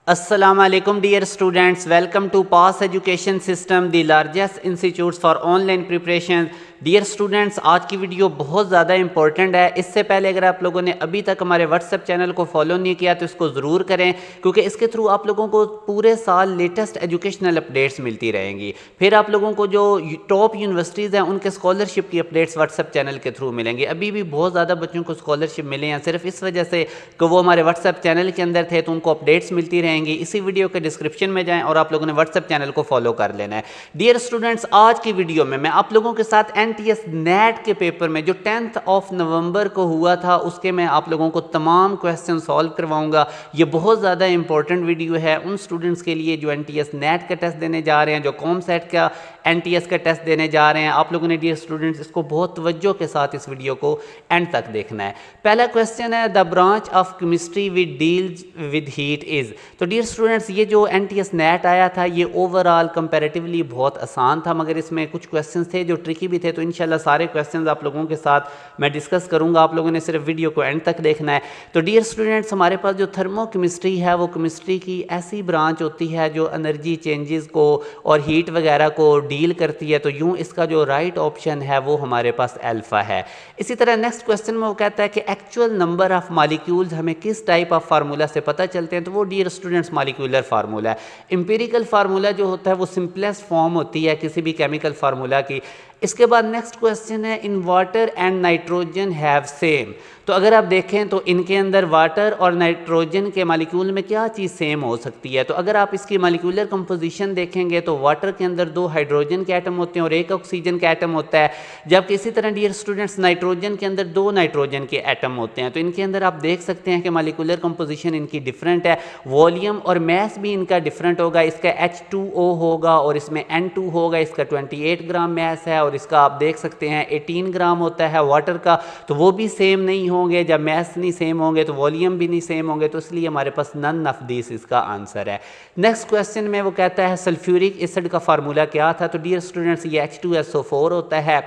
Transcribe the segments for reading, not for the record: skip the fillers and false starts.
Assalamu alaikum dear students, welcome to PAS Education System, the largest institutes for online preparation। Dear students, आज की video बहुत ज़्यादा important है। इससे पहले अगर आप लोगों ने अभी तक हमारे व्हाट्सएप चैनल को फॉलो नहीं किया तो इसको ज़रूर करें, क्योंकि इसके थ्रू आप लोगों को पूरे साल लेटेस्ट एजुकेशनल अपडेट्स मिलती रहेंगी। फिर आप लोगों को जो टॉप यूनिवर्सिटीज़ हैं उनके स्कॉलरशिप की अपडेट्स व्हाट्सएप चैनल के थ्रू मिलेंगी। अभी भी बहुत ज़्यादा बच्चों को स्कॉलरशिप मिले हैं सिर्फ इस वजह से कि वो हमारे व्हाट्सएप चैनल के अंदर थे, तो उनको अपडेट्स मिलती रहेंगी। इसी वीडियो के डिस्क्रिप्शन में जाएँ और आप लोगों ने व्हाट्सएप चैनल को फॉलो कर लेना है। डियर स्टूडेंट्स, आज की वीडियो में मैं आप लोगों के साथ NTS नेट के पेपर में जो 10 नवंबर को हुआ था उसके मैं आप लोगों को तमाम क्वेश्चन सॉल्व करवाऊंगा। ये बहुत ज़्यादा इंपॉर्टेंट वीडियो है उन स्टूडेंट्स के लिए जो NTS नेट का टेस्ट देने जा रहे हैं, जो कॉमसेट का NTS का टेस्ट देने जा रहे हैं। आप लोगों ने डियर स्टूडेंट्स इसको बहुत तवज्जो के साथ इस वीडियो को एंड तक देखना है। पहला क्वेश्चन है, the branch of chemistry which deals with heat is. तो डियर स्टूडेंट्स, ये जो NTS नेट आया था ये ओवरऑल कंपैरेटिवली बहुत आसान था, मगर इसमें कुछ क्वेश्चन थे जो ट्रिकी भी थे। तो इंशाल्लाह सारे क्वेश्चंस आप लोगों के साथ मैं डिस्कस करूंगा, आप लोगों ने सिर्फ वीडियो को एंड तक देखना है। तो डियर स्टूडेंट्स, हमारे पास जो थर्मोकेमिस्ट्री है वो केमिस्ट्री की ऐसी ब्रांच होती है जो एनर्जी चेंजेस को और हीट वगैरह को डील करती है। तो यूं इसका जो राइट ऑप्शन है वो हमारे पास अल्फा है। इसी तरह नेक्स्ट क्वेश्चन में वो कहता है कि एक्चुअल नंबर ऑफ मॉलिक्यूल्स हमें किस टाइप ऑफ फार्मूला से पता चलते हैं। तो वो डियर स्टूडेंट्स मॉलिक्यूलर फार्मूला है। एम्पिरिकल फार्मूला जो होता है वो सिंपलेस्ट फॉर्म होती है किसी भी केमिकल फार्मूला की। इसके बाद नेक्स्ट क्वेश्चन है, in water and nitrogen have same. तो अगर आप देखें तो इनके अंदर वाटर और नाइट्रोजन के मॉलिक्यूल में क्या चीज़ सेम हो सकती है। तो अगर आप इसकी मॉलिक्यूलर कंपोजिशन देखेंगे तो वाटर के अंदर 2 हाइड्रोजन के एटम होते हैं और 1 ऑक्सीजन का एटम होता है, जबकि इसी तरह डियर स्टूडेंट्स नाइट्रोजन के अंदर 2 नाइट्रोजन के एटम होते हैं। तो इनके अंदर आप देख सकते हैं कि मॉलिक्यूलर कंपोजिशन इनकी डिफरेंट है, वॉल्यूम और मैस भी इनका डिफरेंट होगा। इसका H2O होगा और इसमें N2 होगा। इसका 28 ग्राम मैस है और इसका आप देख सकते हैं 18 ग्राम होता है वाटर का। तो वो भी सेम नहीं होंगे, जब मैस नहीं सेम होंगे तो वॉल्यूम भी नहीं सेम होंगे। तो इसलिए हमारे पास नन ऑफ दिस इसका आंसर है। नेक्स्ट क्वेश्चन में वो कहता है सल्फ्यूरिक एसिड का फार्मूला क्या था। तो डियर स्टूडेंट्स ये H2SO4 होता है।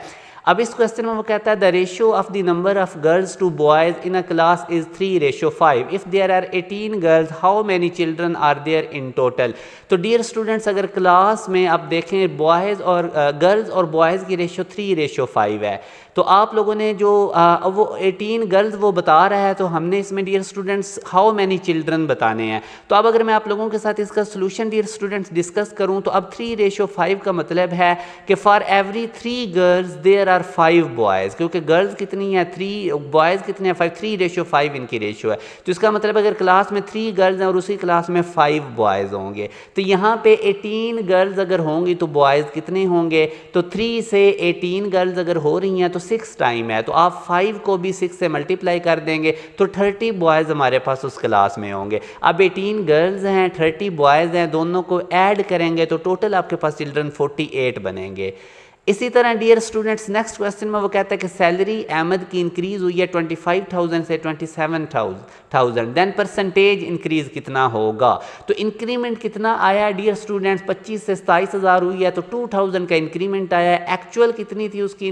अब इस क्वेश्चन में वो कहता है the ratio of the number of girls to boys in a class is 3:5। If there are 18 girls how many children are there in total. तो डियर स्टूडेंट्स, अगर क्लास में आप देखें बॉयज़ और गर्ल्स और बॉयज़ की रेशियो 3:5 है, तो आप लोगों ने जो वो 18 गर्ल्स वो बता रहा है, तो हमने इसमें dear students how many children बताने हैं। तो अब अगर मैं आप लोगों के साथ इसका सोल्यूशन डियर स्टूडेंट्स डिस्कस करूं तो अब 3:5 का मतलब है कि for every 3 girls there are 5 boys, क्योंकि गर्ल्स कितनी है 3, बॉयज़ कितने हैं 5, 3:5 इनकी रेशियो है। तो इसका मतलब अगर क्लास में 3 गर्ल्स हैं और उसी क्लास में 5 बॉयज़ होंगे, तो यहाँ पे 18 गर्ल्स अगर होंगी तो बॉयज़ कितने होंगे। तो 3 से 18 गर्ल्स अगर हो रही हैं तो 6 टाइम है, तो आप 5 को भी 6 से मल्टीप्लाई कर देंगे तो 30 बॉयज़ हमारे पास उस क्लास में होंगे। अब 18 गर्ल्स हैं 30 बॉयज़ हैं, दोनों को ऐड करेंगे तो टोटल आपके पास चिल्ड्रन 48 बनेंगे। इसी तरह डियर स्टूडेंट्स नेक्स्ट क्वेश्चन में वो कहता है कि सैलरी अहमद की इंक्रीज हुई है 25,000 से 27,000, देन परसेंटेज इंक्रीज कितना होगा। तो इंक्रीमेंट कितना आया डियर स्टूडेंट्स, 25 से 27,000 हुई है तो 2,000 का इंक्रीमेंट आया है। एक्चुअल कितनी थी उसकी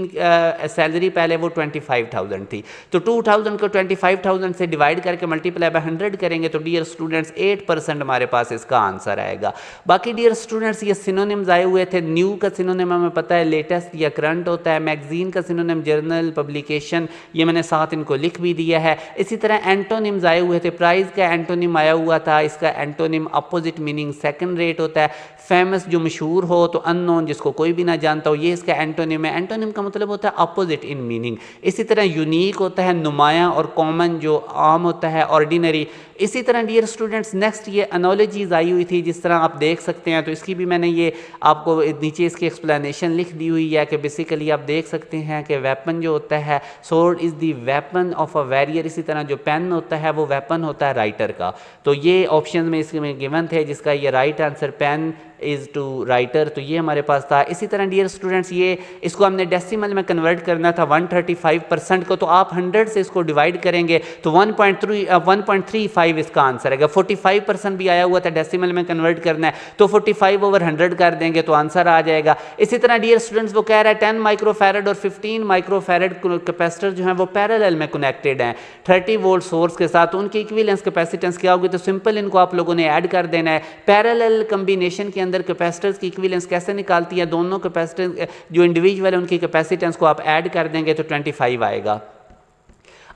सैलरी पहले, वो 25,000 थी। तो 2,000 को 25,000 से डिवाइड करके मल्टीप्लाई बाय 100 करेंगे तो डियर स्टूडेंट्स 8% हमारे पास इसका आंसर आएगा। बाकी डियर स्टूडेंट्स ये सिनोनिम्स आए हुए थे। न्यू का सिनोनिम हमें पता है लेटेस्ट या करंट होता है। मैगजीन का सिनोनिम जर्नल, पब्लिकेशन, ये मैंने साथ इनको लिख भी दिया है। इसी तरह एंटोनिम्स आए हुए थे। प्राइज का एंटोनिम आया हुआ था, इसका antonym opposite meaning second rate होता है। फेमस जो मशहूर हो, तो अननोन जिसको कोई भी ना जानता हो, ये इसका एंटोनिम है। एंटोनिम का मतलब होता है अपोजिट इन मीनिंग। इसी तरह यूनिक होता है नुमायां और कॉमन जो आम होता है ऑर्डिनरी। इसी तरह डियर स्टूडेंट्स नेक्स्ट ये एनोलॉजीज आई हुई थी, जिस तरह आप देख सकते हैं। तो इसकी भी मैंने ये आपको नीचे इसकी एक्सप्लेनेशन लिख दी हुई है कि बेसिकली आप देख सकते हैं कि वेपन जो होता है, sword is the weapon of a warrior. इसी तरह जो पेन होता है वो वेपन होता है राइटर का। तो ये ऑप्शन में इसमें गिवन थे, जिसका ये right answer pen is to writer, तो ये हमारे पास था। इसी तरह डियर स्टूडेंट्स ये इसको हमने डेसिमल में कन्वर्ट करना था 135% को, तो आप 100 से इसको डिवाइड करेंगे तो 1.35 इसका आंसर है। 45% भी आया हुआ था, डेसिमल में कन्वर्ट करना है तो 45/100 कर देंगे तो आंसर आ जाएगा। इसी तरह डियर स्टूडेंट्स वो कह रहा है 10 माइक्रोफैरड और 15 माइक्रोफैरड कैपेसिटर जो है वो पैरेलल में कनेक्टेड हैं 30 वोल्ट सोर्स के साथ, उनकी इक्विवेलेंस कैपेसिटेंस क्या होगी? तो सिंपल इनको आप लोगों ने ऐड कर देना है। पैरेलल कॉम्बिनेशन के अंदर कैपेसिटर्स की इक्विवेलेंस कैसे निकालती है? दोनों कैपेसिटर जो इंडिविजुअल है उनकी कैपेसिटेंस को आप ऐड कर देंगे तो 25 आएगा।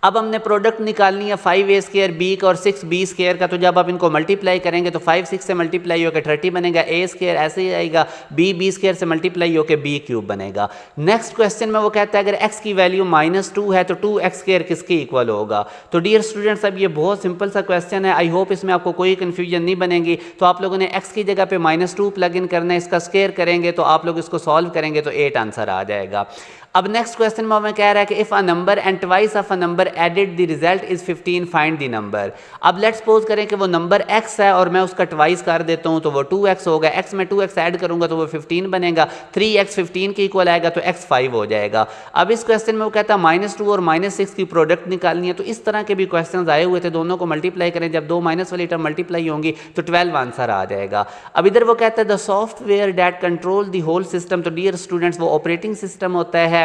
अब हमने प्रोडक्ट निकालनी है 5a² b का और 6b² का, तो जब आप इनको मल्टीप्लाई करेंगे तो 5 6 से मल्टीप्लाई होकर 30 बनेगा, a² ऐसे ही आएगा, b b² से मल्टीप्लाई होकर b³ बनेगा। नेक्स्ट क्वेश्चन में वो कहता है अगर x की वैल्यू -2 है तो 2x² किसके इक्वल होगा? तो डियर स्टूडेंट्स अब ये बहुत सिंपल सा क्वेश्चन है, आई होप इसमें आपको कोई कन्फ्यूजन नहीं बनेगी। तो आप लोगों ने x की जगह पे -2 प्लग इन करना है, इसका स्क्वायर करेंगे तो आप लोग इसको सॉल्व करेंगे तो 8 आंसर आ जाएगा। अब नेक्स्ट क्वेश्चन में हमें कह रहा है कि if a number and twice of a number added the result is 15 find the number. अब लेट्स सपोज करें कि वो नंबर x है और मैं उसका ट्वाइस कर देता हूं तो वो 2x होगा, x में 2x ऐड करूंगा तो वो 15 बनेगा, 3x 15 के इक्वल आएगा तो x 5 हो जाएगा। अब इस क्वेश्चन में वो कहता है -2 और -6 की प्रोडक्ट निकालनी है, तो इस तरह के भी क्वेश्चन आए हुए थे, दोनों को मल्टीप्लाई करें, जब दो माइनस वाली टर्म मल्टीप्लाई होंगी तो 12 आंसर आ जाएगा। अब इधर वो कहता है the software that control the whole system, तो डियर स्टूडेंट्स वो ऑपरेटिंग सिस्टम होता है।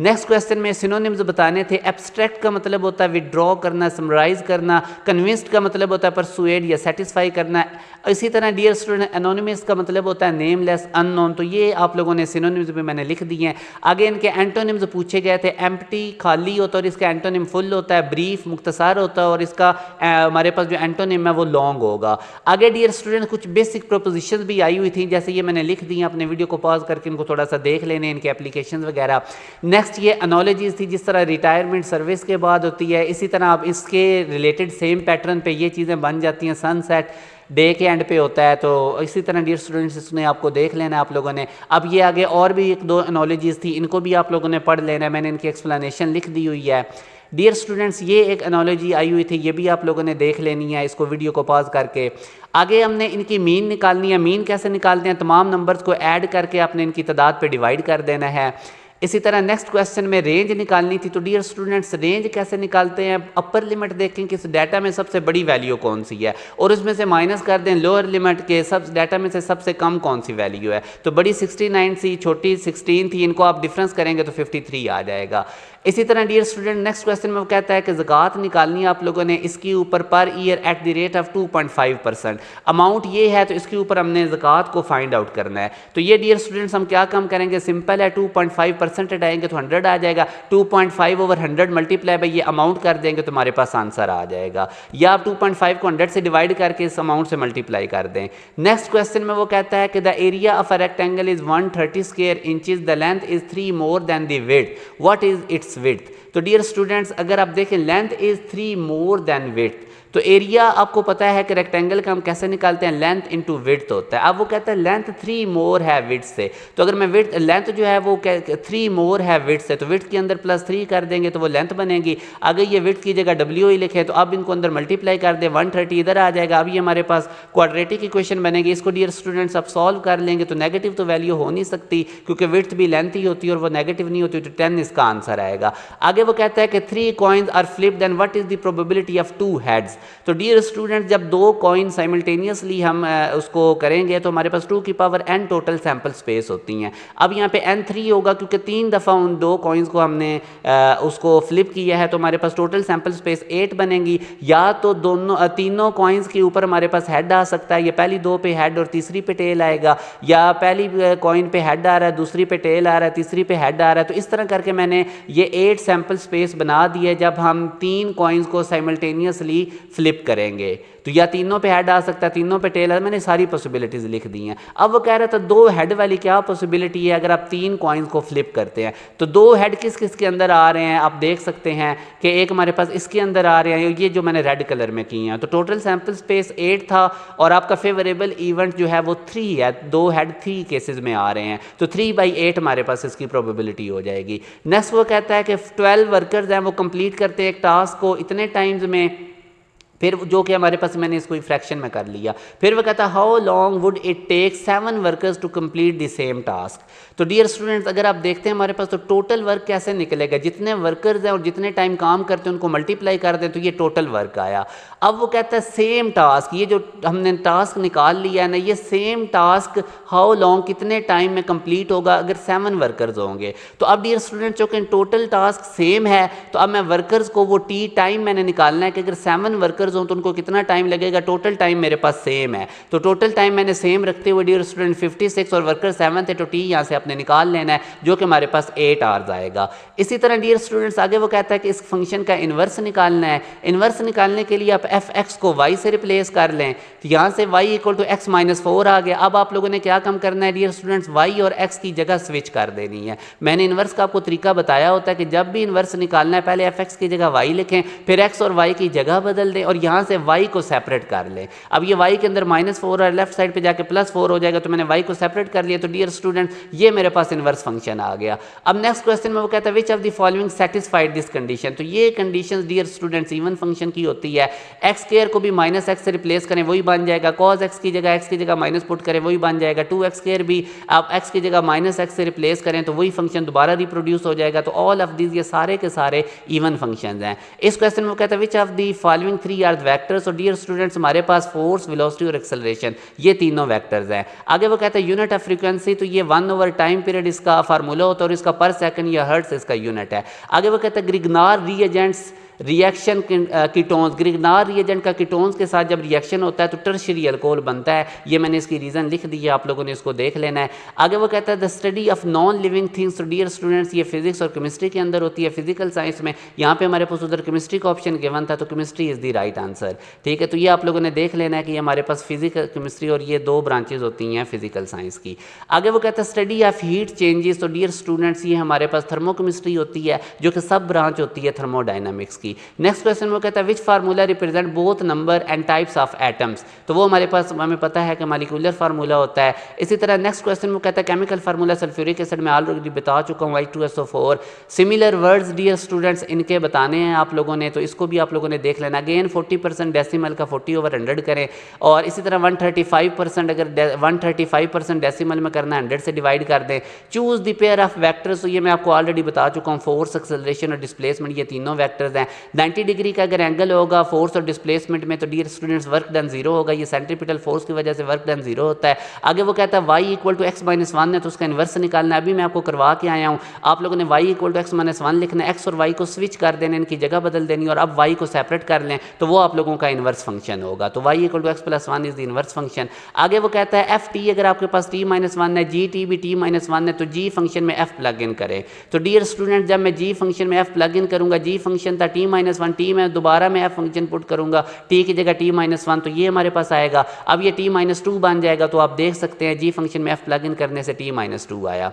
नेक्स्ट क्वेश्चन में सिनोनिम्स बताने थे। एब्स्ट्रैक्ट का मतलब होता है विड्रॉ करना, समराइज करना, कन्विंस्ड का मतलब होता है परसुएड या सेटिस्फाई करना। इसी तरह डियर स्टूडेंट एनोनिमस का मतलब होता है नेमलेस, अननोन, तो ये आप लोगों ने सिनोनिम्स भी मैंने लिख दिए हैं। आगे इनके एंटोनिम्स पूछे गए थे, एम्प्टी खाली होता है और इसका एंटोनिम फुल होता है, ब्रीफ मुख्तसार होता है और इसका हमारे पास जो एंटोनिम है वो लॉन्ग होगा। आगे डियर स्टूडेंट कुछ बेसिक प्रोपोजिशंस भी आई हुई थी, जैसे ये मैंने लिख दी हैं, अपने वीडियो को पॉज करके इनको थोड़ा सा देख लेने, इनके एप्लीकेशन वगैरह। नेक्स्ट ये एनोलॉजीज थी, जिस तरह रिटायरमेंट सर्विस के बाद होती है, इसी तरह आप इसके रिलेटेड सेम पैटर्न पे ये चीज़ें बन जाती हैं, सनसेट डे के एंड पे होता है, तो इसी तरह डियर स्टूडेंट्स इसमें आपको देख लेना है आप लोगों ने। अब ये आगे और भी 1-2 एनोलॉजीज थी, इनको भी आप लोगों ने पढ़ लेना है, मैंने इनकी एक्सप्लेनेशन लिख दी हुई है। डियर स्टूडेंट्स ये एक एनोलॉजी आई हुई थी, ये भी आप लोगों ने देख लेनी है, इसको वीडियो को पॉज करके। आगे हमने इनकी मीन निकालनी है। मीन कैसे निकालते हैं? तमाम नंबर्स को ऐड करके आपने इनकी तादाद पे डिवाइड कर देना है। इसी तरह नेक्स्ट क्वेश्चन में रेंज निकालनी थी, तो डियर स्टूडेंट्स रेंज कैसे निकालते हैं? अपर लिमिट देखें कि इस डाटा में सबसे बड़ी वैल्यू कौन सी है और उसमें से माइनस कर दें लोअर लिमिट के सब डाटा में से सबसे कम कौन सी वैल्यू है। तो बड़ी 69 थी, छोटी 16 थी, इनको आप डिफरेंस करेंगे तो 53 आ जाएगा। इसी तरह डियर स्टूडेंट नेक्स्ट क्वेश्चन में वो कहता है कि ज़कात निकालनी है आप लोगों ने, इसके ऊपर per year at the rate of 2.5%। Amount ये है तो इसके ऊपर हमने ज़कात को फाइंड आउट करना है। तो ये डियर स्टूडेंट्स हम क्या काम करेंगे? सिंपल है, 2.5% हटाएंगे तो 100 आ जाएगा, 2.5/100 मल्टीप्लाई बाई ये अमाउंट कर देंगे तो हमारे पास आंसर आ जाएगा। या आप 2.5 को 100 से डिवाइड करके इस अमाउंट से मल्टीप्लाई कर दें। नेक्स्ट क्वेश्चन में वो कहता है कि the area of a rectangle is 130 square inches, the length is 3 more than the width, what is it's width? तो डियर स्टूडेंट्स अगर आप देखें length is 3 more than width, तो एरिया आपको पता है कि रेक्टेंगल का हम कैसे निकालते हैं? लेंथ इनटू विड्थ होता है। अब वो कहता है लेंथ 3 मोर है विड्थ से, तो अगर मैं विड्थ लेंथ जो है वो 3 मोर है विड्थ से, तो विड्थ के अंदर +3 कर देंगे तो वो लेंथ बनेगी। अगर ये विड्थ की जगह W ही लिखे तो अब इनको अंदर मल्टीप्लाई कर दे, 130 इधर आ जाएगा। अब ये हमारे पास क्वाड्रेटिक इक्वेशन बनेगी। इसको डियर स्टूडेंट्स आप सॉल्व कर लेंगे तो नेगेटिव तो वैल्यू हो नहीं सकती क्योंकि विड्थ भी लेंथ ही होती है और वो नेगेटिव नहीं होती, तो 10 इसका आंसर आएगा। आगे वो कहता है कि 3 coins are flipped then what is the probability of 2 heads. तो डियर स्टूडेंट जब 2 कॉइन साइमल्टेनियसली हम उसको करेंगे तो हमारे पास 2 की power n total sample space होती हैं। अब यहाँ पे n 3 होगा क्योंकि 3 दफ़ा उन 2 कॉइन्स को हमने उसको फ्लिप किया है, तो हमारे पास टोटल सैंपल स्पेस 8 बनेगी। या तो तीनों कॉइन्स के ऊपर हमारे पास हेड आ सकता है, ये पहली 2 पे हेड और तीसरी पे टेल आएगा, या पहली कॉइन पे हेड आ रहा है, दूसरी पे टेल आ रहा है, तीसरी पे हेड आ रहा है। तो इस तरह करके मैंने ये 8 सैंपल स्पेस बना दिए जब हम 3 कॉइन्स को साइमल्टेनियसली फ्लिप करेंगे। तो या तीनों पे हेड आ सकता है, तीनों पे टेल, मैंने सारी पॉसिबिलिटीज लिख दी हैं। अब वो कह रहा था 2 हेड वाली क्या पॉसिबिलिटी है अगर आप 3 कॉइन्स को फ्लिप करते हैं। तो 2 हेड किस किस के अंदर आ रहे हैं आप देख सकते हैं कि एक हमारे पास इसके अंदर आ रहे हैं, ये जो मैंने रेड कलर में किए हैं। तो टोटल सैंपल स्पेस 8 था और आपका फेवरेबल इवेंट जो है वो 3 है, 2 हेड 3 केसेस में आ रहे हैं, तो 3/8 हमारे पास इसकी प्रोबेबिलिटी हो जाएगी। नेक्स्ट वो कहता है कि 12 वर्कर्स हैं वो कंप्लीट करते हैं एक टास्क को इतने टाइम्स में फिर जो कि हमारे पास मैंने इसको फ्रैक्शन में कर लिया। फिर वो कहता है how long would it take 7 workers to complete the same task. तो डियर स्टूडेंट्स अगर आप देखते हैं हमारे पास तो टोटल वर्क कैसे निकलेगा, जितने वर्कर्स हैं और जितने टाइम काम करते हैं उनको मल्टीप्लाई कर दें तो ये टोटल वर्क आया। अब वो कहता है सेम टास्क, ये जो हमने टास्क निकाल लिया है ना, ये सेम टास्क हाउ लॉन्ग कितने टाइम में कंप्लीट होगा अगर 7 वर्कर्स होंगे। तो अब डियर स्टूडेंट्स चूंकि टोटल टास्क सेम है तो अब मैं वर्कर्स को वो टी टाइम मैंने निकालना है कि अगर 7 वर्कर्स हों तो उनको कितना टाइम लगेगा। टोटल टाइम मेरे पास सेम है तो टोटल टाइम मैंने सेम रखते हुए डियर स्टूडेंट 56 और वर्कर 7 थे तो टी यहाँ से आपने निकाल लेना है जो कि हमारे पास 8 आवर्स आएगा। इसी तरह डियर स्टूडेंट्स आगे वो कहता है कि इस फंक्शन का इन्वर्स निकालना है। इन्वर्स निकालने के लिए आप एफ एक्स को वाई से रिप्लेस कर लें तो यहाँ से Y equal to X minus 4 आ गया। अब आप लोगों ने क्या काम करना है डियर स्टूडेंट्स, वाई और एक्स की जगह स्विच कर देनी है। मैंने इन्वर्स का आपको तरीका बताया होता है कि जब भी इन्वर्स निकालना है पहले एफ एक्स की जगह वाई लिखें, फिर एक्स और वाई की जगह बदल दें और यहाँ से वाई को सेपरेट कर लें। अब ये वाई के अंदर -4 और लेफ्ट साइड पे जाके +4 हो जाएगा तो मैंने वाई को सेपरेट कर लिया। तो डियर स्टूडेंट ये मेरे पास इन्वर्स फंक्शन आ गया। अब नेक्स्ट क्वेश्चन में वो कहता है which of the following satisfied this condition. तो ये condition dear students even function की होती है। एक्स स्क्वायर को भी -x से रिप्लेस करें वही बन जाएगा, cos x की जगह माइनस पुट करें वही बन जाएगा, 2x स्क्वायर भी आप x की जगह -x से रिप्लेस करें तो वही फंक्शन दोबारा रिप्रोड्यूस हो जाएगा। तो ऑल ऑफ दीज ये सारे के सारे इवन फंक्शंस हैं। इस क्वेश्चन में वो कहता है which of the following 3 are vectors. और डियर स्टूडेंट्स हमारे पास फोर्स, वेलोसिटी और एक्सेलरेशन ये तीनों वेक्टर्स हैं। आगे वो कहता है यूनिट ऑफ फ्रीक्वेंसी, तो ये 1 टाइम पीरियड इसका फार्मूला होता है और इसका पर सेकंड या हर्ट्ज इसका यूनिट है। आगे वो कहता है ग्रिग्नार रिएजेंट्स रिएक्शन कीटोन्स, ग्रिग्नार रिएजेंट का कीटोन्स के साथ जब रिएक्शन होता है तो टर्शियरी अल्कोहल बनता है। ये मैंने इसकी रीज़न लिख दी है, आप लोगों ने इसको देख लेना है। आगे वो कहता है the study of non living things. तो डियर स्टूडेंट्स ये फिजिक्स और केमिस्ट्री के अंदर होती है, फिजिकल साइंस में। यहाँ पे हमारे पास उधर केमिस्ट्री का ऑप्शन गिवन था तो chemistry is the right answer. ठीक है, तो ये आप लोगों ने देख लेना है कि हमारे पास फिजिकल केमिस्ट्री और ये 2 ब्रांचेज होती हैं फिजिकल साइंस की। आगे वो कहता है स्टडी ऑफ हीट चेंजेस। तो डियर स्टूडेंट्स ये हमारे पास थर्मोकेमिस्ट्री होती है जो कि सब ब्रांच होती है थर्मोडायनामिक्स की। नेक्स्ट क्वेश्चन वो कहता है which formula represent both number and types of atoms. तो वो हमारे पास हमें पता है कि मॉलिक्यूलर फार्मूला होता है। इसी तरह नेक्स्ट क्वेश्चन वो कहता है केमिकल फार्मूला सल्फ्यूरिक एसिड में ऑलरेडी बता चुका हूँ H2SO4। Similar words dear students इनके बताने हैं आप लोगों ने, तो इसको भी आप लोगों ने देख लेना। अगेन 40% डेसिमल का 40/100 करें और इसी तरह 135% अगर 135% डेसिमल में करना है 100 से डिवाइड कर दें। Choose the pair of vectors, तो ये मैं आपको ऑलरेडी बता चुका हूँ, फोर्स, एक्सेलरेशन और डिस्प्लेसमेंट ये तीनों वेक्टर्स हैं। 90 डिग्री का अगर एंगल होगा फोर्स और डिस्प्लेसमेंट में तो डियर स्टूडेंट्स वर्क डन 0 होगा, ये सेंट्रीपिटल फोर्स की वजह से वर्क डन 0 होता है। आगे वो कहता है y equal to x minus 1 है तो उसका इन्वर्स निकालना है। अभी मैं आपको करवा के आया हूँ, आप लोगों ने y equal to x minus 1 लिखना है, x और y को स्विच कर देना, इनकी जगह बदल देनी और अब y को सेपरेट कर लें तो वो आप लोगों का इन्वर्स फंक्शन होगा। तो y equal to x plus 1 is the inverse function. आगे वो कहता है एफ टी, अगर आपके पास t माइनस 1 है, जी टी भी t माइनस 1 है तो g फंक्शन में f प्लग इन करें। तो डियर स्टूडेंट जब मैं g फंक्शन में f प्लग इन करूंगा, g फंक्शन था t माइनस 1, t में दोबारा मैं f फंक्शन पुट करूंगा, t की जगह t माइनस 1 तो ये हमारे पास आएगा। अब ये t माइनस 2 बन जाएगा तो आप देख सकते हैं g फंक्शन में f प्लग इन करने से t माइनस 2 आया।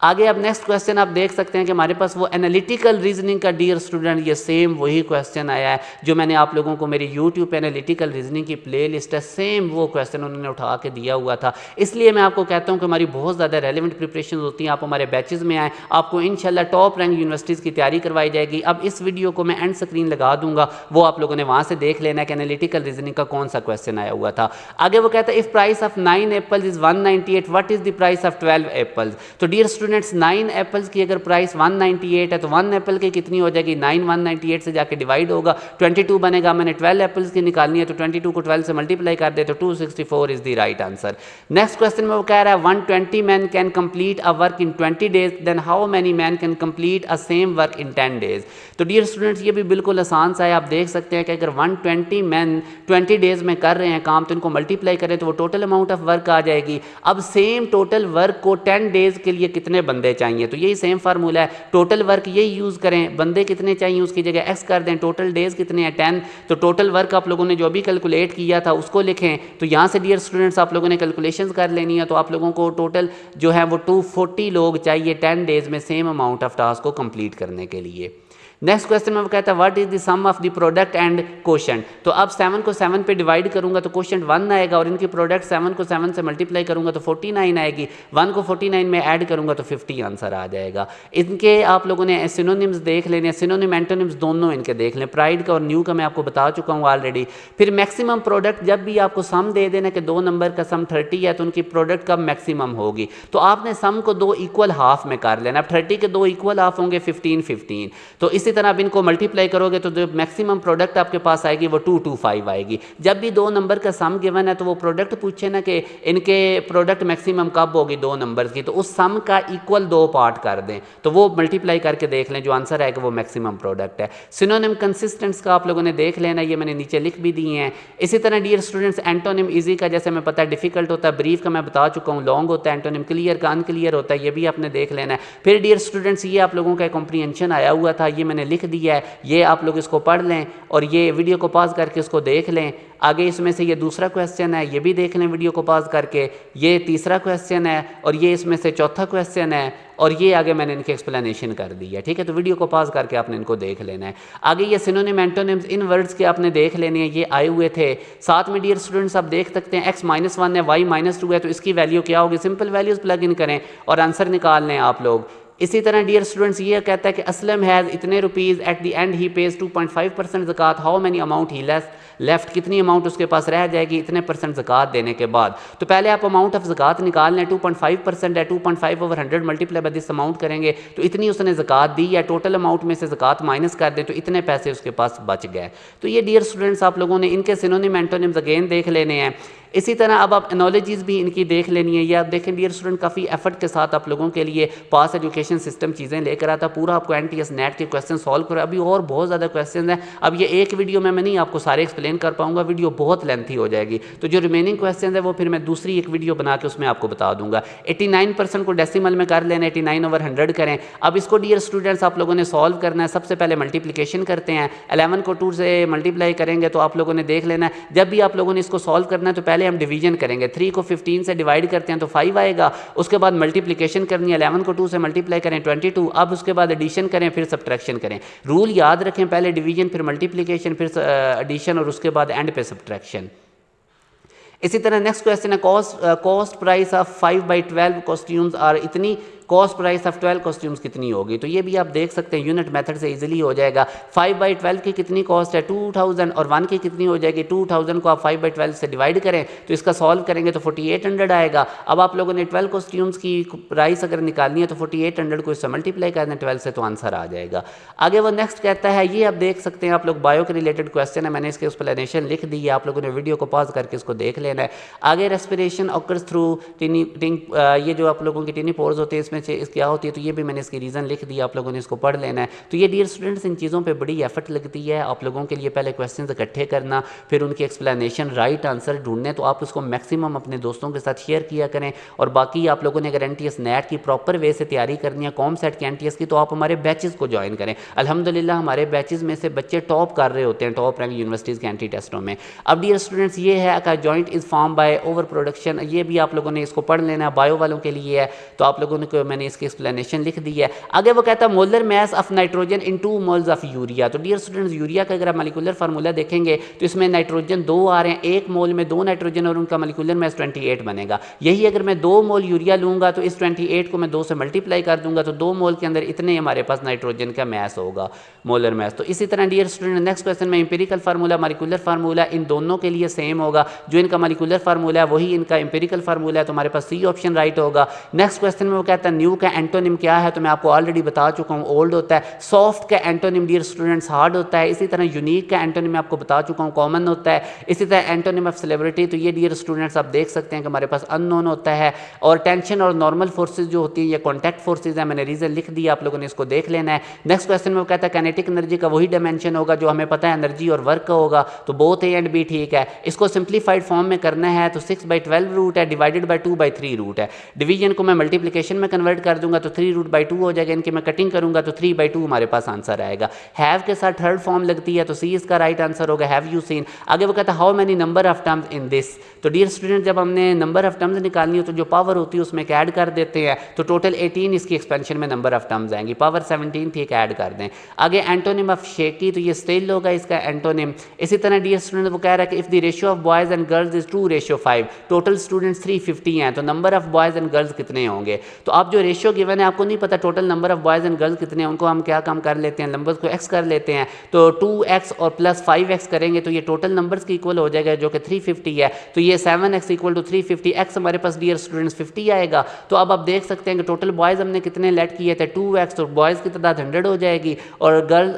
आगे अब नेक्स्ट क्वेश्चन आप देख सकते हैं कि हमारे पास वो एनालिटिकल रीजनिंग का डियर स्टूडेंट ये सेम वही क्वेश्चन आया है जो मैंने आप लोगों को मेरी यूट्यूब पे एनालिटिकल रीजनिंग की प्लेलिस्ट है, सेम वो क्वेश्चन उन्होंने उठा के दिया हुआ था। इसलिए मैं आपको कहता हूँ कि हमारी बहुत ज़्यादा रेलिवेंट प्रिपरेशन होती हैं। आप हमारे बैचेज में आएँ, आपको इंशाल्लाह टॉप रैंक यूनिवर्सिटीज़ की तैयारी करवाई जाएगी। अब इस वीडियो को मैं एंड स्क्रीन लगा दूंगा, वो आप लोगों ने वहाँ से देख लेना है कि एनालिटिकल रीजनिंग का कौन सा क्वेश्चन आया हुआ था। आगे वो कहता है if price of 9 apples is 198 what is the price of 12 apples. तो डियर स्टूडेंट्स 9 एप्पल्स की अगर प्राइस 198 है तो 1 एप्पल की कितनी हो जाएगी, 9 198 से जाके डिवाइड होगा 22 बनेगा। मैंने 12 एप्पल्स की निकालनी है तो 22 को 12 से मल्टीप्लाई कर दे तो 264 is the right answer. Next question में वो कह रहा है 120 man can complete a work in 20 days, then how many man can complete a same work in 10 days. तो डियर स्टूडेंट्स ये भी बिल्कुल आसान सा है। आप देख सकते हैं कि अगर 120 मैन 20 डेज में कर रहे हैं काम तो इनको मल्टीप्लाई करें तो वो टोटल अमाउंट ऑफ वर्क आ जाएगी। अब सेम टोटल वर्क को 10 डेज के लिए कितने बंदे चाहिए, तो यही सेम फार्मूला है, टोटल वर्क यही यूज़ करें, बंदे कितने चाहिए उसकी जगह x कर दें, टोटल डेज कितने हैं 10, तो टोटल वर्क आप लोगों ने जो भी कैलकुलेट किया था उसको लिखें। तो यहाँ से डियर स्टूडेंट्स आप लोगों ने कैलकुलेशंस कर लेनी है, तो आप लोगों को टोटल जो है वो 240 लोग चाहिए 10 डेज में सेम अमाउंट ऑफ टास्क को कंप्लीट करने के लिए। नेक्स्ट क्वेश्चन में वो कहता है what is the sum of the product and quotient. तो अब 7 को 7 पे डिवाइड करूंगा तो कोशेंट 1 आएगा, और इनकी प्रोडक्ट 7 को 7 से मल्टीप्लाई करूंगा तो 49 आएगी, 1 को 49 में ऐड करूंगा तो 50 आंसर आ जाएगा। इनके आप लोगों ने सिनोनिम्स देख लेने, सिनोनिम एंटोनिम्स दोनों इनके देख लें, प्राइड का और न्यू का मैं आपको बता चुका हूँ ऑलरेडी। फिर मैक्सिमम प्रोडक्ट, जब भी आपको सम दे देना कि 2 नंबर का सम 30 है तो उनकी प्रोडक्ट कब मैक्सिमम होगी, तो आपने सम को 2 इक्वल हाफ में कर लेना। अब 30 के 2 इक्वल हाफ होंगे 15 15, तो इसी तरह आप इनको मल्टीप्लाई करोगे तो जो मैक्सिमम प्रोडक्ट आपके पास आएगी वो 225 आएगी। जब भी 2 नंबर का सम गिवन है तो वो प्रोडक्ट पूछे ना कि इनके प्रोडक्ट मैक्सिमम कब होगी 2 नंबर की, तो उस सम का इक्वल 2 पार्ट कर दें, तो वो मल्टीप्लाई करके देख लें, जो आंसर आएगा वो मैक्सिमम प्रोडक्ट है। सिनोनिम कंसिस्टेंट्स का आप लोगों ने देख लेना, ये मैंने नीचे लिख भी दिए हैं। इसी तरह डियर स्टूडेंट्स एंटोनिम इजी का जैसे मैं पता है डिफिकल्ट होता है, ब्रीफ का मैं बता चुका हूँ, लॉन्ग होता है, एंटोनिम क्लियर का अनक्लियर होता है, ये भी आपने देख लेना है। फिर डियर स्टूडेंट्स ये आप लोगों का कॉम्प्रीहेंशन आया हुआ था, ये मैंने लिख दिया है, ये आप लोग इसको पढ़ लें और ये वीडियो को पॉज करके इसको देख लें। आगे इसमें से ये दूसरा क्वेश्चन है, ये भी देख लें वीडियो को पॉज करके, ये तीसरा क्वेश्चन है और ये इसमें से चौथा क्वेश्चन है, और ये आगे मैंने इनकी एक्सप्लेनेशन कर दी है, ठीक है। तो वीडियो को पॉज करके आपने इनको देख लेना है। आगे ये सिनोनिम एंटोनिम्स इन वर्ड्स के आपने देख लेने हैं, ये आए हुए थे साथ में। डियर स्टूडेंट्स आप देख सकते हैं x-1 है, y-2 है, तो इसकी वैल्यू क्या होगी, सिंपल वैल्यूज प्लग इन करें और आंसर निकाल लें आप लोग। इसी तरह डियर स्टूडेंट्स ये कहता है कि असलम हैज़ इतने rupees, at the end he pays 2.5% ज़कात, how many amount he left, कितनी अमाउंट उसके पास रह जाएगी इतने % ज़कात देने के बाद। तो पहले आप अमाउंट ऑफ ज़कात निकाल लें, 2.5% है, 2.5/100 मल्टीप्लाई बाय दिस अमाउंट करेंगे तो इतनी उसने ज़कात दी है, टोटल अमाउंट में से ज़कात माइनस कर दें तो इतने पैसे उसके पास बच गए। तो ये डियर स्टूडेंट्स आप लोगों ने इनके सिनोनिम एंटोनिम्स अगेन देख लेने हैं। इसी तरह अब आप एनोलॉजीज़ भी इनकी देख लेनी है। ये आप देखें डियर स्टूडेंट काफ़ी एफर्ट के साथ आप लोगों के लिए पास एजुकेशन सिस्टम चीज़ें लेकर आता, पूरा आपको NTS नेट के क्वेश्चन सॉल्व करो। अभी और बहुत ज़्यादा क्वेश्चन हैं, अब ये एक वीडियो में मैं नहीं आपको सारे एक्सप्लेन कर पाऊंगा, वीडियो बहुत लेंथी हो जाएगी। तो जो रिमेनिंग क्वेश्चन है वो फिर मैं दूसरी एक वीडियो बना के उसमें आपको बता दूंगा। 89% को डेसिमल में कर लेना, 89/100 करें। अब इसको डियर स्टूडेंट्स आप लोगों ने सॉल्व करना है। सबसे पहले मल्टीप्लिकेशन करते हैं, 11 को 2 से मल्टीप्लाई करेंगे तो आप लोगों ने देख लेना है। जब भी आप लोगों ने इसको सॉल्व करना है तो पहले हम डिवीजन करेंगे, 3 को 15 से डिवाइड करते हैं तो 5 आएगा। उसके बाद मल्टीप्लिकेशन करनी है, 11 को 2 से मल्टीप्लाई करें 22। अब उसके बाद एडिशन करें, फिर सब्ट्रैक्शन करें। रूल याद रखें, पहले डिवीजन फिर मल्टीप्लिकेशन फिर एडिशन और उसके बाद एंड पे सब्ट्रैक्शन। इसी तरह नेक्स्ट क्वेश्चन है कॉस्ट प्राइस ऑफ 5/12 कॉस्ट्यूम्स और इतनी कॉस्ट प्राइस ऑफ 12 कॉस्ट्यूम्स कितनी होगी। तो ये भी आप देख सकते हैं यूनिट मेथड से इजीली हो जाएगा। 5/12 की कितनी कॉस्ट है 2000 और 1 की कितनी हो जाएगी 2000 को आप 5/12 से डिवाइड करें तो इसका सॉल्व करेंगे तो 4800 आएगा। अब आप लोगों ने 12 कॉस्ट्यूम्स की प्राइस अगर निकालनी है तो 4800 को इससे मल्टीप्लाई कर दें 12 से तो आंसर आ जाएगा। आगे वो नेक्स्ट कहता है, ये आप देख सकते हैं आप लोग बायो के रिलेटेड क्वेश्चन है, मैंने इसके एक्सप्लेनेशन लिख दी है, आप लोगों ने वीडियो को पॉज करके इसको देख लेना है। आगे रेस्पिरेशन ऑकर्स थ्रू ये जो आप लोगों की टिनी पोर्स होते हैं इसमें से क्या होती है, तो ये भी मैंने इसकी रीज़न लिख दिया, आप लोगों ने इसको पढ़ लेना है। तो ये डियर स्टूडेंट्स इन चीज़ों पे बड़ी एफर्ट लगती है आप लोगों के लिए, पहले क्वेश्चंस इकट्ठे करना, फिर उनकी एक्सप्लेनेशन, राइट आंसर ढूंढने, तो आप उसको मैक्सिमम अपने दोस्तों के साथ शेयर किया करें। और बाकी आप लोगों ने अगर NTS नेट की प्रॉपर वे से तैयारी करनी है, कॉमसेट की NTS की, तो आप हमारे बैचेस को ज्वाइन करें। अल्हम्दुलिल्लाह हमारे बैचेस में से बच्चे टॉप कर रहे होते हैं, टॉप रैंक यूनिवर्सिटीज़ के एंटी टेस्टों में। अब डियर स्टूडेंट्स ये है का joint is form by over production, ये भी आप लोगों ने इसको पढ़ लेना है, बायो वालों के लिए है, तो आप लोगों ने मैंने इसकी एक्सप्लेनेशन लिख दी है। आगे वो कहता है molar mass of nitrogen in 2 moles of urea. तो डियर स्टूडेंट्स यूरिया का अगर आप मॉलिक्यूलर फार्मूला देखेंगे तो इसमें नाइट्रोजन 2 आ रहे हैं, 1 मोल में 2 नाइट्रोजन और उनका मॉलिक्यूलर मास 28 बनेगा। यही अगर मैं 2 मोल यूरिया लूंगा तो इस 28 को मैं 2 से मल्टीप्लाई कर दूंगा तो 2 मोल के अंदर इतने हमारे पास नाइट्रोजन का मास होगा, मोलर मास। तो इसी तरह डियर स्टूडेंट नेक्स्ट क्वेश्चन में इंपेरिकल फार्मूला मॉलिक्यूलर फार्मूला इन दोनों के लिए सेम होगा, जो इनका मॉलिक्यूलर फार्मूला है वही इनका इंपेरिकल फार्मूला है, तो हमारे पास सी ऑप्शन राइट होगा। नेक्स्ट क्वेश्चन में वो कहता है न्यू का एंटोनिम क्या है, तो मैं आपको ऑलरेडी बता चुका हूँ, ओल्ड होता है। सॉफ्ट का एंटोनिम डियर स्टूडेंट्स हार्ड होता है। इसी तरह यूनिक का एंटोनिम मैं आपको बता चुका हूँ, कॉमन होता है। इसी तरह एंटोनिम ऑफ सेलिब्रिटी, तो ये डियर स्टूडेंट्स आप देख सकते हैं कि हमारे पास अननोन होता है। और टेंशन और नॉर्मल फोर्सेज जो होती है ये कॉन्टैक्ट फोर्सेज है, मैंने रीजन लिख दिया, आप लोगों ने इसको देख लेना है। नेक्स्ट क्वेश्चन में वो कहता है काइनेटिक एनर्जी का वही डायमेंशन होगा जो हमें पता है एनर्जी और वर्क का होगा, तो बोथ ए एंड बी ठीक है। इसको सिंप्लीफाइड फॉर्म में करना है तो 6/12 रूट है डिवाइडेड बाय 2/3 रूट है। डिवीजन को मैं मल्टीप्लिकेशन में कन्वर्ट कन्वर्ट कर दूंगा तो 3√2 हो जाएगा, इनके मैं कटिंग करूंगा तो 3/2 हमारे पास आंसर आएगा। हैव के साथ थर्ड फॉर्म लगती है तो सी इसका राइट आंसर होगा, हैव यू सीन। आगे वो कहता है how many number of terms in this. तो डियर स्टूडेंट जब हमने नंबर ऑफ टर्म्स निकालनी हो तो जो पावर होती है उसमें एक ऐड कर देते हैं, तो टोटल 18 इसकी एक्सपेंशन में नंबर ऑफ टर्म्स आएंगी, पावर 17 थी एक ऐड कर दें। आगे एंटोनिम ऑफ शेकी, तो ये स्टिल होगा इसका एंटोनिम। इसी तरह डियर स्टूडेंट वो कह रहा है कि if the ratio of boys and girls is 2:5, total students 350 हैं, तो number of boys and girls कितने होंगे। तो आप जो रेशियो गिवन है आपको नहीं पता total number of boys and girls कितने हैं, उनको हम क्या काम कर लेते हैं, नंबर्स को एक्स कर लेते हैं। तो 2x और प्लस 5x करेंगे तो ये टोटल नंबर्स के इक्वल हो जाएगा जो कि 350 है। तो ये 7x इक्वल टू 350, x हमारे पास डियर स्टूडेंट्स 50 आएगा। तो अब आप देख सकते हैं कि टोटल बॉयज़ हमने कितने लेट किए थे 2x, तो बॉयज़ की तादाद 100 हो जाएगी, और गर्ल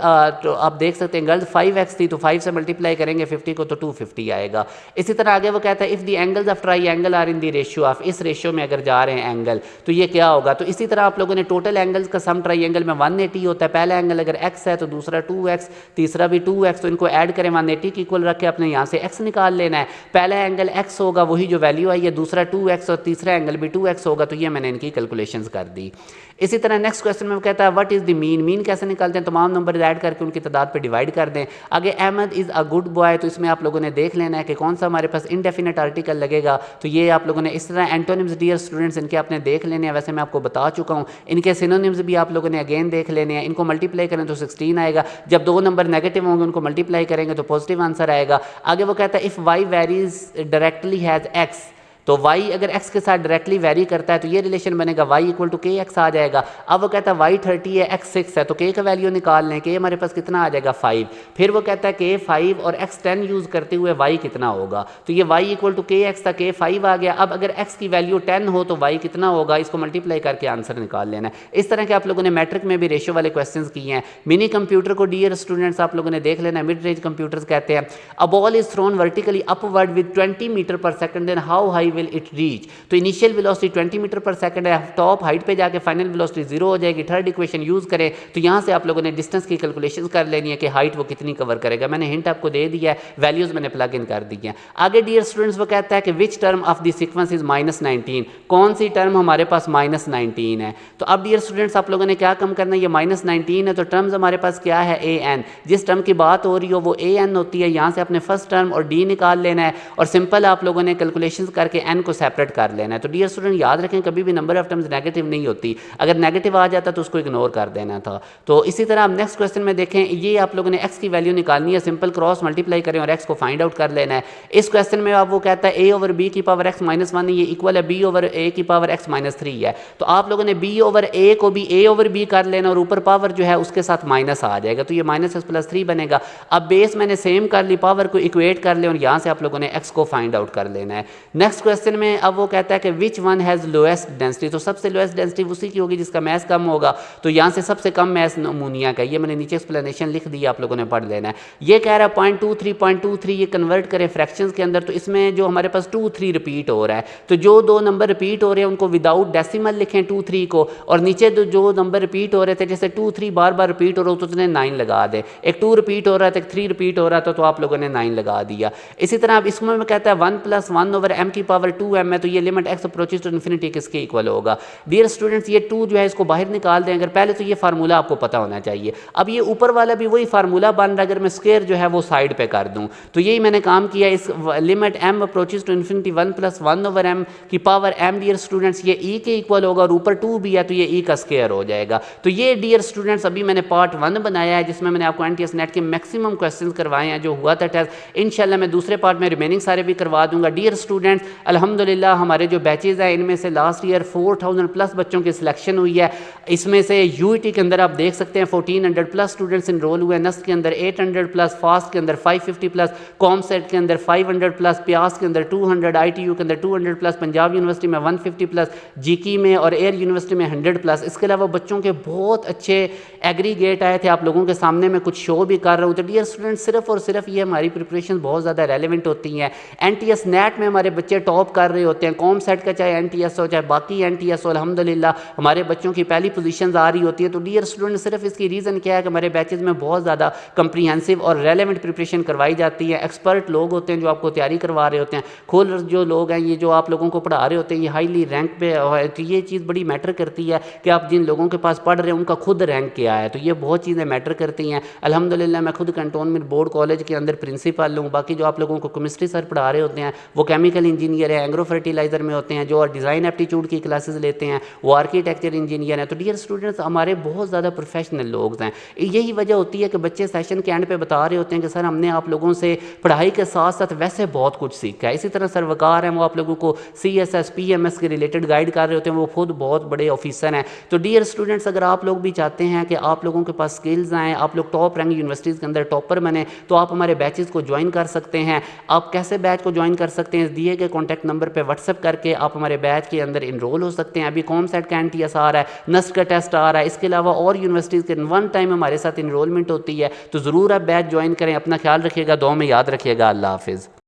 तो आप देख सकते हैं गर्ल्स 5x थी तो 5 से मल्टीप्लाई करेंगे 50 को तो 250 आएगा। इसी तरह आगे वो कहता है if the angles of triangle are in the ratio of, इस रेशियो में अगर जा रहे हैं एंगल तो ये क्या होगा। तो इसी तरह आप लोगों ने टोटल एंगल्स का सम ट्राईएंगल में 180 होता है, पहला एंगल अगर x है तो दूसरा 2x, तीसरा भी 2x, तो इनको ऐड करें 180 की इक्वल रख के अपने यहाँ से x निकाल लेना है। पहला एंगल x होगा वही जो वैल्यू आई है, दूसरा 2x और तीसरा एंगल भी 2x होगा, तो ये मैंने इनकी कैलकुलेशंस कर दी। इसी तरह नेक्स्ट क्वेश्चन में कहता है what is the mean, mean कैसे निकालते हैं, तमाम नंबर ऐड करके उनकी तादाद पे डिवाइड कर दें। आगे Ahmed is a good boy, तो इसमें आप लोगों ने देख लेना है कि कौन सा हमारे पास इनडेफिनेट आर्टिकल लगेगा, तो ये आप लोगों ने इस तरह एंटोनिम्स डियर स्टूडेंट्स इनके आपने देख लेने हैं, वैसे मैं आपको बता चुका हूँ। इनके सिनोनिम्स भी आप लोगों ने अगेन देख लेने हैं, इनको मल्टीप्लाई करें तो 16 आएगा, जब दो नंबर नेगेटिव होंगे उनको मल्टीप्लाई करेंगे तो पॉजिटिव आंसर आएगा। आगे वो कहता है if Y varies directly has X, तो y अगर x के साथ डायरेक्टली वेरी करता है तो ये रिलेशन बनेगा y इक्वल टू के एक्स आ जाएगा। अब वो कहता है y 30 है x 6 है, तो k का वैल्यू निकाल लें, k हमारे पास कितना आ जाएगा 5। फिर वो कहता है k 5 और x 10 यूज़ करते हुए y कितना होगा, तो ये y इक्वल टू के एक्स था, k 5 आ गया। अब अगर x की वैल्यू 10 हो तो y कितना होगा, इसको मल्टीप्लाई करके आंसर निकाल लेना है। इस तरह के आप लोगों ने मैट्रिक में भी रेशियो वाले क्वेश्चन किए हैं। मिनी कंप्यूटर को डियर स्टूडेंट्स आप लोगों ने देख लेना है, मिड रेंज कंप्यूटर्स कहते हैं। A ball is thrown vertically upward with 20 meter per second, then how high will it reach. तो initial velocity 20 meter per second है, टॉप हाइट पे जाके फाइनल वेलोसिटी 0 हो जाएगी। थर्ड इक्वेशन यूज करें तो यहाँ से आप लोगों ने डिस्टेंस की कैलकुलेशन कर लेनी है कि हाइट वो कितनी कवर करेगा। मैंने हिंट आपको दे दिया है, वैल्यूज मैंने प्लग इन कर दी है। आगे डियर स्टूडेंट्स वो कहता है कि which term of the sequence is -19, कौन सी टर्म हमारे पास -19 है। तो अब डियर स्टूडेंट्स आप लोगों ने क्या कम करना है, ये -19 है तो टर्म्स हमारे पास क्या है an, जिस टर्म की बात हो रही हो वो an होती है। यहाँ से अपने फर्स्ट टर्म और d निकाल लेना है और सिंपल आप लोगों ने कैलकुलेशन करके n को सेपरेट कर लेना है। तो डियर स्टूडेंट याद रखें कभी भी नंबर ऑफ टर्म्स नेगेटिव नहीं होती, अगर नेगेटिव आ जाता तो उसको इग्नोर कर देना था। तो इसी तरह आप नेक्स्ट क्वेश्चन में देखें, ये आप लोगों ने x की वैल्यू निकालनी है, सिंपल क्रॉस मल्टीप्लाई करें और x को फाइंड आउट कर लेना है। इस क्वेश्चन में आप वो कहता है a ओवर b की पावर x -1 ये इक्वल है b ओवर a की पावर x -3 है। तो आप लोगों ने b ओवर a को भी a ओवर b कर लेना और ऊपर पावर जो है उसके साथ माइनस आ जाएगा, तो ये -x+3 बनेगा। अब बेस मैंने सेम कर ली, पावर को इक्वेट कर ले और यहाँ से आप लोगों ने x को फाइंड आउट कर लेना है। नेक्स्ट क्वेश्चन में अब वो कहता है कि which one has lowest density, तो सबसे लोएस्ट डेंसिटी उसी की होगी जिसका मैस कम होगा, तो यहाँ से सबसे कम मैस अमोनिया का, ये मैंने नीचे एक्सप्लेनेशन लिख दी, आप लोगों ने पढ़ लेना है। ये कह रहा है 0.23 ये कन्वर्ट करें फ्रैक्शंस के अंदर, तो इसमें जो हमारे पास 2-3 रिपीट हो रहा है, तो जो दो नंबर रिपीट हो रहे हैं उनको विदाउट डेसिमल लिखें 2-3 को, और नीचे जो नंबर रिपीट हो रहे थे जैसे 2-3 बार बार रिपीट हो रहा हो तो उसने 9 लगा दे, एक 2 रिपीट हो रहा था, एक 3 रिपीट हो रहा था, तो आप लोगों ने 9 लगा दिया। इसी तरह अब इसमें मैं कहता है 1 + 1 ओवर m की पावर 2m है, तो ये limit x approaches to infinity किसके इक्वल होगा। डियर स्टूडेंट्स ये 2 जो है इसको बाहर निकाल दें, अगर पहले तो ये फार्मूला आपको पता होना चाहिए। अब ये ऊपर वाला भी वही फार्मूला बन रहा है, अगर मैं स्क्वायर जो है वो साइड पे कर दूं तो यही मैंने काम किया। इस limit m approaches to infinity 1 + 1 over m की पावर m डियर स्टूडेंट्स ये e के इक्वल होगा और ऊपर 2 भी है तो ये e का स्क्वायर हो जाएगा। तो ये डियर स्टूडेंट्स अभी मैंने पार्ट 1 बनाया है जिसमें मैंने आपको एनटीएस नेट के मैक्सिमम क्वेश्चंस करवाए हैं जो हुआ था टेस्ट। इंशाल्लाह मैं दूसरे पार्ट में रिमेनिंग सारे भी करवा दूंगा। डियर स्टूडेंट्स अल्हम्दुलिल्लाह हमारे जो बैचेज हैं इनमें से लास्ट ईयर 4000+ बच्चों की सिलेक्शन हुई है। इसमें से यूईटी के अंदर आप देख सकते हैं 1400+ स्टूडेंट्स इनरोल हुए हैं, नस्ट के अंदर 800+, फास्ट के अंदर 550+, कॉमसेट के अंदर 500+, प्यास के अंदर 200, आईटीयू के अंदर 200+, पंजाब यूनिवर्सिटी में 150+, जीकी में और एयर यूनिवर्सिटी में 100+। इसके अलावा बच्चों के बहुत अच्छे एग्रीगेट आए थे, आप लोगों के सामने मैं कुछ शो भी कर रहा हूँ। तो डियर स्टूडेंट्स सिर्फ और सिर्फ ये हमारी प्रिपरेशन बहुत ज़्यादा रेलिवेंट होती हैं। एनटीएस नेट में हमारे बच्चे टॉप टॉप कर रहे होते हैं, कॉम सेट का चाहे NTS हो चाहे बाकी NTS हो, अल्हम्दुलिल्लाह हमारे बच्चों की पहली पोजीशंस आ रही होती है। तो डियर स्टूडेंट, सिर्फ इसकी रीज़न क्या है कि हमारे बैचेज़ में बहुत ज़्यादा कंप्रीहेंसिव और रेलेवेंट प्रिपरेशन करवाई जाती है। एक्सपर्ट लोग होते हैं जो आपको तैयारी करवा रहे होते हैं। खुद जो लोग हैं, ये जो आप लोगों को पढ़ा रहे होते हैं, ये हाईली रैंक पे है। तो ये चीज़ बड़ी मैटर करती है कि आप जिन लोगों के पास पढ़ रहे हैं उनका खुद रैंक क्या है। तो ये बहुत चीज़ें मैटर करती हैं। अल्हम्दुलिल्लाह मैं खुद कैंटोनमेंट बोर्ड कॉलेज के अंदर प्रिंसिपल हूँ। बाकी जो आप लोगों को केमिस्ट्री सर पढ़ा रहे होते हैं वो केमिकल इंजीनियर है, एग्रो फर्टिलाइज़र में होते हैं। जो डिज़ाइन एप्टीट्यूड की क्लासेस लेते हैं वो आर्किटेक्चर इंजीनियर हैं। तो डियर स्टूडेंट्स, हमारे बहुत ज़्यादा प्रोफेशनल लोग हैं। यही वजह होती है कि बच्चे सेशन के एंड पे बता रहे होते हैं कि सर हमने आप लोगों से पढ़ाई के साथ साथ वैसे बहुत कुछ सीखा है। इसी तरह सरवकार हैं, वो आप लोगों को CSS PMS के रिलेटेड गाइड कर रहे होते हैं। वो खुद बहुत बड़े ऑफिसर हैं। तो डियर स्टूडेंट्स, अगर आप लोग भी चाहते हैं कि आप लोगों के पास स्किल्स आएँ, आप लोग टॉप रैंक यूनिवर्सिटीज़ के अंदर टॉपर बने, तो आप हमारे बैचेज़ को ज्वाइन कर सकते हैं। आप कैसे बैच को ज्वाइन कर सकते हैं? दिए गए कॉन्टैक्ट नंबर पर व्हाट्सएप करके आप हमारे बैच के अंदर इनरोल हो सकते हैं। अभी कॉमसेट का NTS आ रहा है, NUST का टेस्ट आ रहा है, इसके अलावा और यूनिवर्सिटीज़ के वन टाइम हमारे साथ इनरोलमेंट होती है। तो ज़रूर आप बैच ज्वाइन करें। अपना ख्याल रखिएगा, दुआ में याद रखिएगा। अल्लाह हाफिज़।